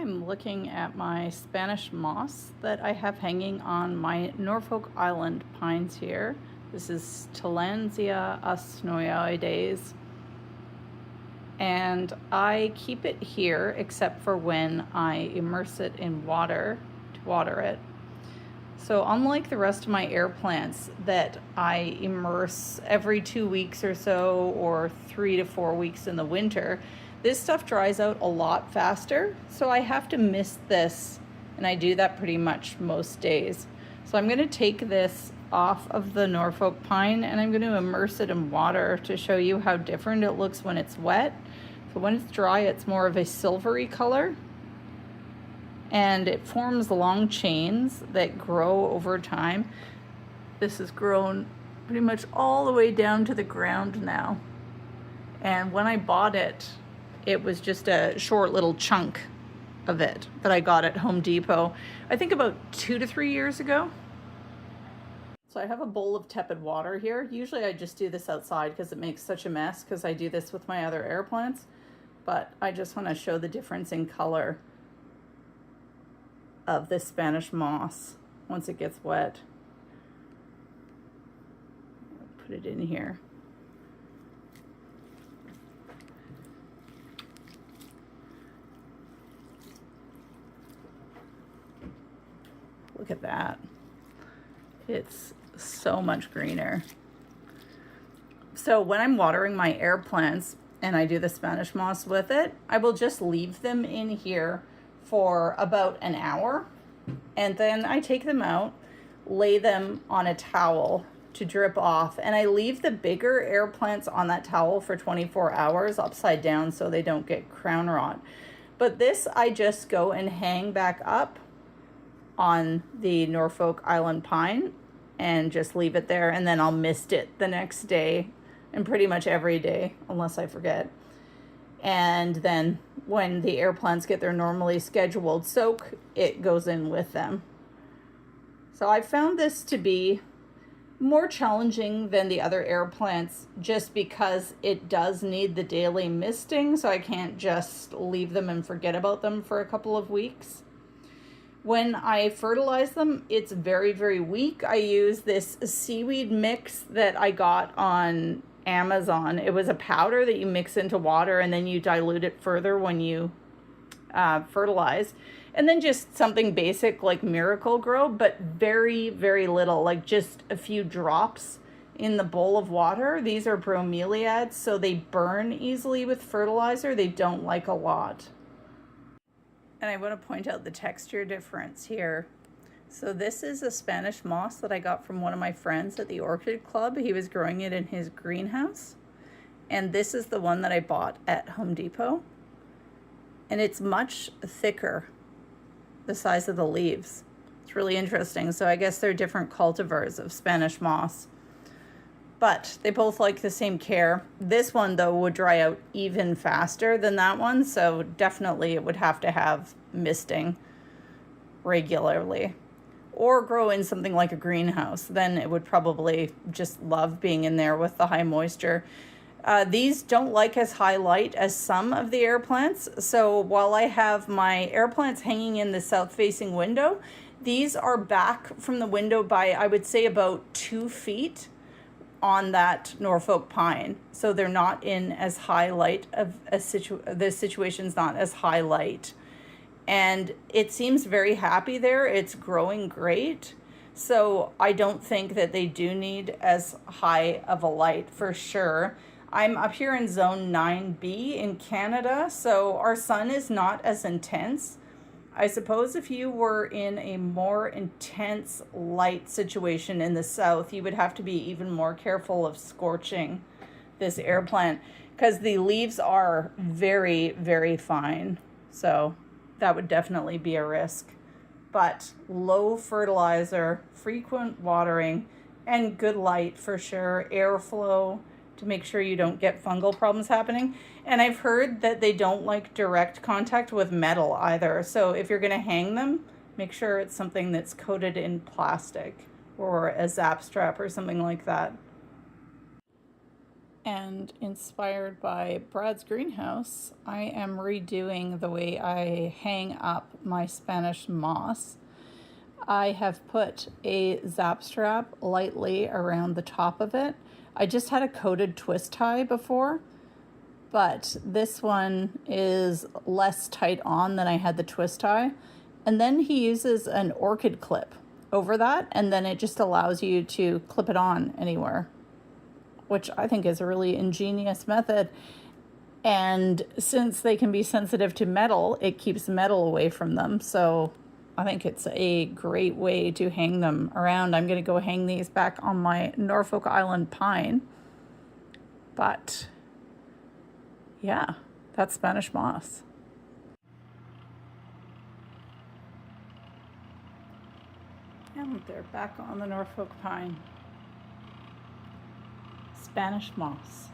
I'm looking at my Spanish moss that I have hanging on my Norfolk Island pines here. This is Tillandsia usneoides. And I keep it here except for when I immerse it in water to water it. So unlike the rest of my air plants that I immerse every 2 weeks or so, or 3 to 4 weeks in the winter, this stuff dries out a lot faster, so I have to mist this, and I do that pretty much most days. So I'm going to take this off of the Norfolk pine and I'm going to immerse it in water to show you how different it looks when it's wet. So when it's dry, it's more of a silvery color, and it forms long chains that grow over time. This has grown pretty much all the way down to the ground now. And when I bought it, it was just a short little chunk of it that I got at Home Depot, I think about 2 to 3 years ago. So I have a bowl of tepid water here. Usually I just do this outside because it makes such a mess because I do this with my other air plants. But I just want to show the difference in color of this Spanish moss once it gets wet. Put it in here. Look at that. It's so much greener. So when I'm watering my air plants and I do the Spanish moss with it, I will just leave them in here for about an hour, and then I take them out, lay them on a towel to drip off, and I leave the bigger air plants on that towel for 24 hours upside down so they don't get crown rot. But this I just go and hang back up on the Norfolk Island pine and just leave it there, and then I'll mist it the next day and pretty much every day unless I forget. And then when the air plants get their normally scheduled soak, it goes in with them. So I found this to be more challenging than the other air plants just because it does need the daily misting, so I can't just leave them and forget about them for a couple of weeks. When I fertilize them, it's very, very weak. I use this seaweed mix that I got on Amazon. It was a powder that you mix into water and then you dilute it further when you fertilize. And then just something basic like Miracle-Gro, but very, very little, like just a few drops in the bowl of water. These are bromeliads, so they burn easily with fertilizer. They don't like a lot. And I want to point out the texture difference here. So this is a Spanish moss that I got from one of my friends at the Orchid Club. He was growing it in his greenhouse. And this is the one that I bought at Home Depot. And it's much thicker, the size of the leaves. It's really interesting. So I guess they're different cultivars of Spanish moss. But they both like the same care. This one, though, would dry out even faster than that one, so definitely it would have to have misting regularly. Or grow in something like a greenhouse. Then it would probably just love being in there with the high moisture. These don't like as high light as some of the air plants, so while I have my air plants hanging in the south-facing window, these are back from the window by, I would say, about 2 feet. On that Norfolk pine, so they're not in as high light of a the situation's not as high light, and it seems very happy there. It's growing great, so I don't think that they do need as high of a light for sure. I'm up here in zone 9B in Canada, so our sun is not as intense. I suppose if you were in a more intense light situation in the south, you would have to be even more careful of scorching this air plant because the leaves are very, very fine. So that would definitely be a risk. But low fertilizer, frequent watering, and good light for sure, airflow, to make sure you don't get fungal problems happening. And I've heard that they don't like direct contact with metal either. So if you're gonna hang them, make sure it's something that's coated in plastic or a zap strap or something like that. And inspired by Brad's greenhouse, I am redoing the way I hang up my Spanish moss. I have put a zap strap lightly around the top of it. I just had a coated twist tie before, but this one is less tight on than I had the twist tie. And then he uses an orchid clip over that, and then it just allows you to clip it on anywhere, which I think is a really ingenious method. And since they can be sensitive to metal, it keeps metal away from them. So I think it's a great way to hang them around. I'm going to go hang these back on my Norfolk Island pine. But yeah, that's Spanish moss. And they're back on the Norfolk pine. Spanish moss.